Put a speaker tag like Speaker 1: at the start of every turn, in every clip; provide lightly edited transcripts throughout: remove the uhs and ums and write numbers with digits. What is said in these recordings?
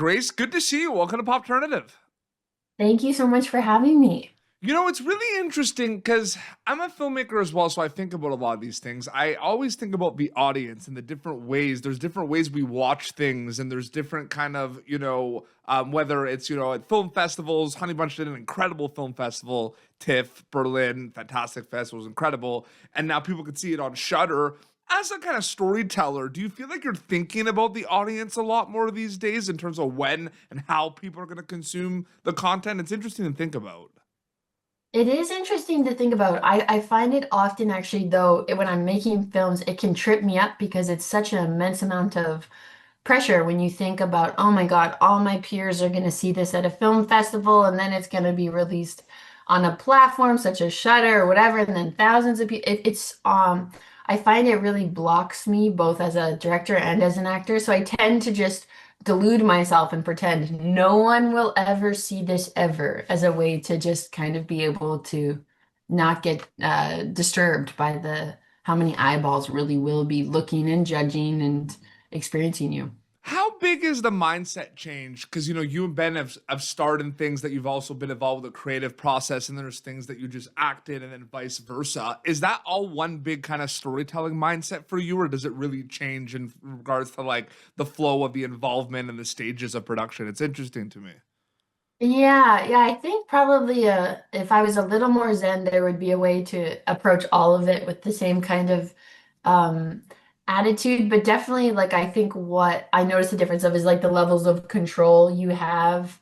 Speaker 1: Grace, good to see you. Welcome to Pop Alternative.
Speaker 2: Thank you so much for having me.
Speaker 1: It's really interesting because I'm a filmmaker as well, so I think about a lot of these things. I always think about the audience and the different ways. There's different ways we watch things, and there's different kind of, whether it's, at film festivals. Honey Bunch did an incredible film festival. TIFF, Berlin, fantastic festival, was incredible. And now people can see it on Shudder. As a kind of storyteller, do you feel like you're thinking about the audience a lot more these days in terms of when and how people are going to consume the content? It's interesting to think about.
Speaker 2: It is interesting to think about. I find it often actually, though, when I'm making films, it can trip me up because it's such an immense amount of pressure when you think about, oh my God, all my peers are going to see this at a film festival and then it's going to be released on a platform such as Shudder or whatever, and then thousands of people. I find it really blocks me both as a director and as an actor. So I tend to just delude myself and pretend no one will ever see this ever as a way to just kind of be able to not get disturbed by the how many eyeballs really will be looking and judging and experiencing you.
Speaker 1: How big is the mindset change? Because you and Ben have starred in things that you've also been involved with the creative process, and there's things that you just act in, and then vice versa. Is that all one big kind of storytelling mindset for you, or does it really change in regards to like the flow of the involvement and the stages of production? It's interesting to me.
Speaker 2: Yeah, I think probably if I was a little more zen, there would be a way to approach all of it with the same kind of um, attitude. But definitely, like I think what I notice the difference of is like the levels of control you have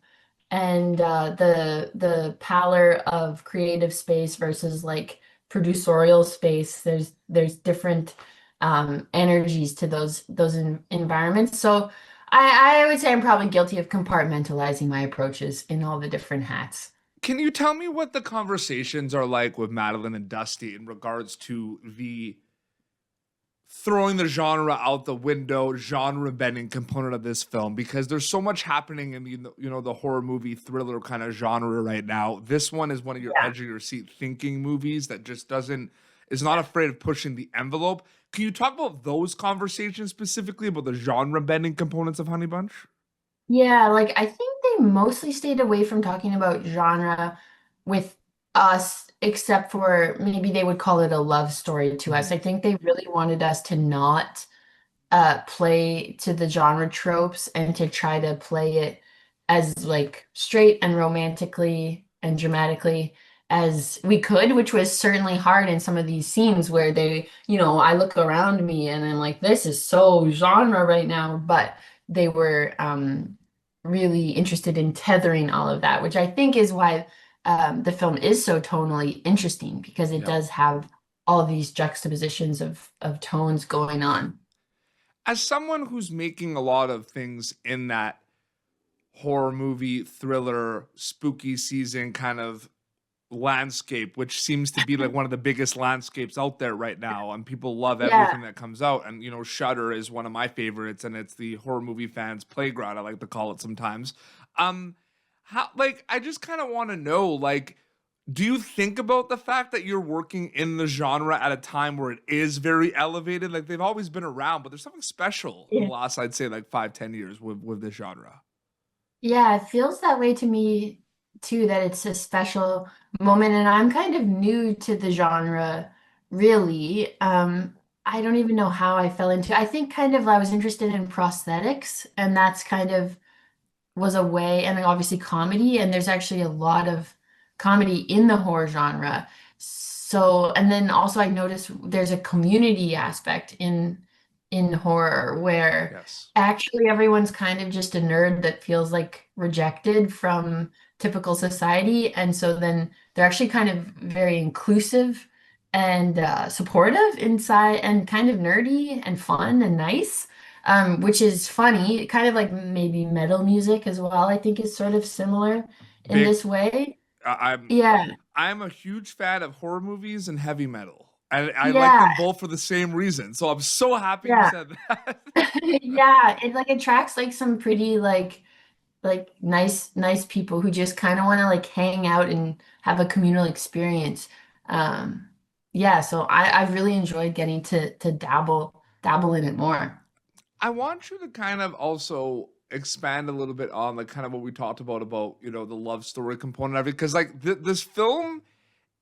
Speaker 2: and the pallor of creative space versus like producerial space. There's different energies to those environments. So. I would say I'm probably guilty of compartmentalizing my approaches in all the different hats.
Speaker 1: Can you tell me what the conversations are like with Madeline and Dusty in regards to the throwing the genre out the window, genre bending component of this film? Because there's so much happening in the horror movie thriller kind of genre right now. This one is one of your
Speaker 2: Yeah.
Speaker 1: edge of your seat thinking movies that just doesn't is not afraid of pushing the envelope. Can you talk about those conversations specifically about the genre bending components of Honey Bunch?
Speaker 2: Yeah, like I think they mostly stayed away from talking about genre with us, except for maybe they would call it a love story to us.
Speaker 1: Mhm.
Speaker 2: I think they really wanted us to not play to the genre tropes and to try to play it as like straight and romantically and dramatically as we could, which was certainly hard in some of these scenes where I look around me and I'm like, this is so genre right now, but they were really interested in tethering all of that, which I think is why the film is so tonally interesting because it
Speaker 1: Yeah.
Speaker 2: does have all these juxtapositions of tones going on.
Speaker 1: As someone who's making a lot of things in that horror movie, thriller, spooky season kind of landscape, which seems to be like one of the biggest landscapes out there right now, and people love
Speaker 2: Yeah.
Speaker 1: everything that comes out. And Shudder is one of my favorites, and it's the horror movie fans' playground. I like to call it sometimes. Um, how like I just kind of want to know, like, do you think about the fact that you're working in the genre at a time where it is very elevated? Like they've always been around, but there's something special in the
Speaker 2: Yeah.
Speaker 1: last, I'd say, like 5, 10 years with this genre.
Speaker 2: Yeah, it feels that way to me too, that it's a special moment. And I'm kind of new to the genre, really. I don't even know how I fell into I think kind of I was interested in prosthetics, and that's kind of was a way, and then obviously comedy, and there's actually a lot of comedy in the horror genre. So, and then also I noticed there's a community aspect in horror where
Speaker 1: Yes.
Speaker 2: actually everyone's kind of just a nerd that feels like rejected from typical society, and so then they're actually kind of very inclusive and supportive inside and kind of nerdy and fun and nice, which is funny, kind of like maybe metal music as well, I think is sort of similar in
Speaker 1: Big.
Speaker 2: this way.
Speaker 1: I- I'm
Speaker 2: Yeah,
Speaker 1: I'm a huge fan of horror movies and heavy metal. And I like
Speaker 2: yeah,
Speaker 1: them both for the same reason. So I'm so happy you
Speaker 2: yeah.
Speaker 1: said that.
Speaker 2: Yeah, it like attracts like some pretty like nice people who just kind of want to like hang out and have a communal experience. Um, yeah, so I've really enjoyed getting to dabble in it more.
Speaker 1: I want you to kind of also expand a little bit on like kind of what we talked about, you know, the love story component of it. Cause like this film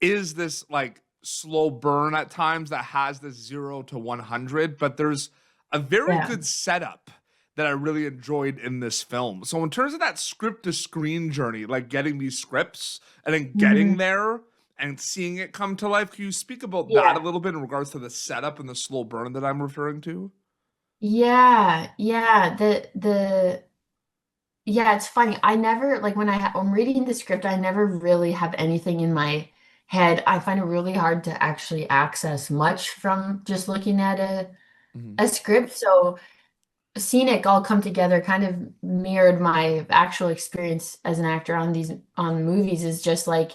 Speaker 1: is this like slow burn at times that has this 0 to 100, but there's a very
Speaker 2: Yeah.
Speaker 1: good setup that I really enjoyed in this film. So in terms of that script to screen journey, like getting these scripts and then getting
Speaker 2: Mhm.
Speaker 1: there and seeing it come to life, can you speak about that a
Speaker 2: Yeah.
Speaker 1: little bit in regards to the setup and the slow burn that I'm referring to?
Speaker 2: Yeah. Yeah. Yeah, it's funny. I never like when I'm reading the script, I never really have anything in my head. I find it really hard to actually access much from just looking at
Speaker 1: Mhm.
Speaker 2: a script. So seeing it all come together kind of mirrored my actual experience as an actor on these on movies is just like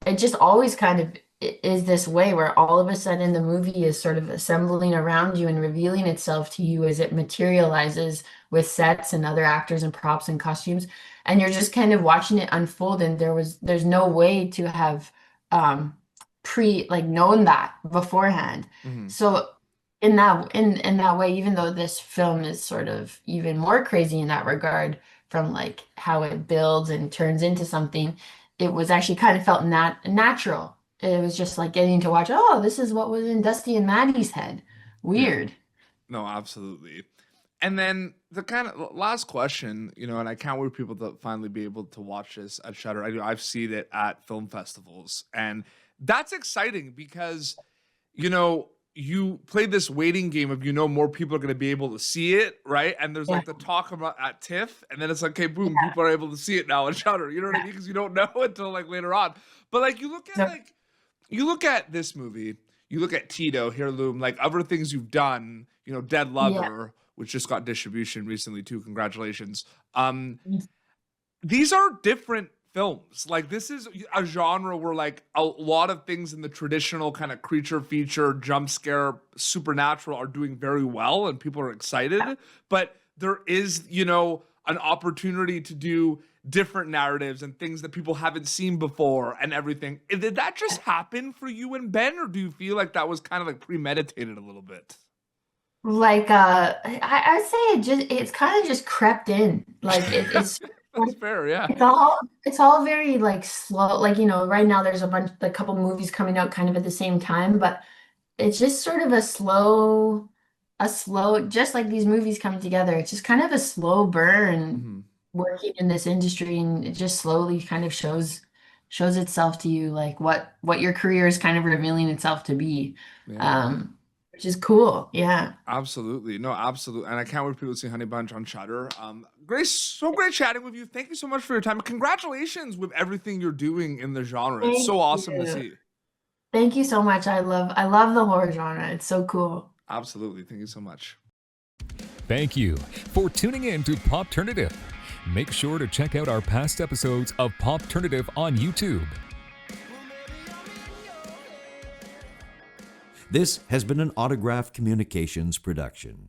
Speaker 2: it just always kind of is this way where all of a sudden the movie is sort of assembling around you and revealing itself to you as it materializes with sets and other actors and props and costumes, and you're just kind of watching it unfold, and there's no way to have um pre like known that beforehand.
Speaker 1: Mhm.
Speaker 2: So in that way, even though this film is sort of even more crazy in that regard from like how it builds and turns into something, it was actually kind of felt natural. It was just like getting to watch, oh, this is what was in Dusty and Maddie's head.
Speaker 1: Yeah.
Speaker 2: Weird.
Speaker 1: No, absolutely. And then the kind of last question, you know, and I can't wait for people to finally be able to watch this at Shudder. I've seen it at film festivals, and that's exciting because, you know, you play this waiting game of, you know, more people are going to be able to see it, right? And there's
Speaker 2: Yeah.
Speaker 1: like the talk about at TIFF, and then it's like, okay, boom,
Speaker 2: Yeah.
Speaker 1: people are able to see it now at Shudder. You know what I mean? Because you don't know until like later on. But
Speaker 2: So,
Speaker 1: like you look at this movie, you look at Tito, Heirloom, like other things you've done, you know, Dead
Speaker 2: yeah.
Speaker 1: Lover, which just got distribution recently too. Congratulations. These are different films. Like this is a genre where like a lot of things in the traditional kind of creature feature, jump scare, supernatural are doing very well and people are excited. But there is, you know, an opportunity to do different narratives and things that people haven't seen before and everything. Did that just happen for you and Ben, or do you feel like that was kind of like premeditated a little bit?
Speaker 2: Like I'd say it's kind of just crept in. Like
Speaker 1: That's fair, yeah.
Speaker 2: it's all very like slow. Like, you know, right now there's a couple movies coming out kind of at the same time, but it's just sort of a slow, just like these movies coming together. It's just kind of a slow burn
Speaker 1: Mhm.
Speaker 2: working in this industry, and it just slowly kind of shows itself to you, like what your career is kind of revealing itself to be,
Speaker 1: Yeah.
Speaker 2: um, which is cool. Yeah.
Speaker 1: Absolutely. No, absolutely. And I can't wait for people to see Honey Bunch on Shudder. Grace, so great chatting with you. Thank you so much for your time. Congratulations with everything you're doing in the genre. It's
Speaker 2: Thank
Speaker 1: so awesome to
Speaker 2: you.
Speaker 1: see.
Speaker 2: Thank you so much. I love the horror genre. It's so cool.
Speaker 1: Absolutely. Thank you so much.
Speaker 3: Thank you for tuning in to Popternative. Make sure to check out our past episodes of Popternative on YouTube.
Speaker 4: This has been an Autograph Communications production.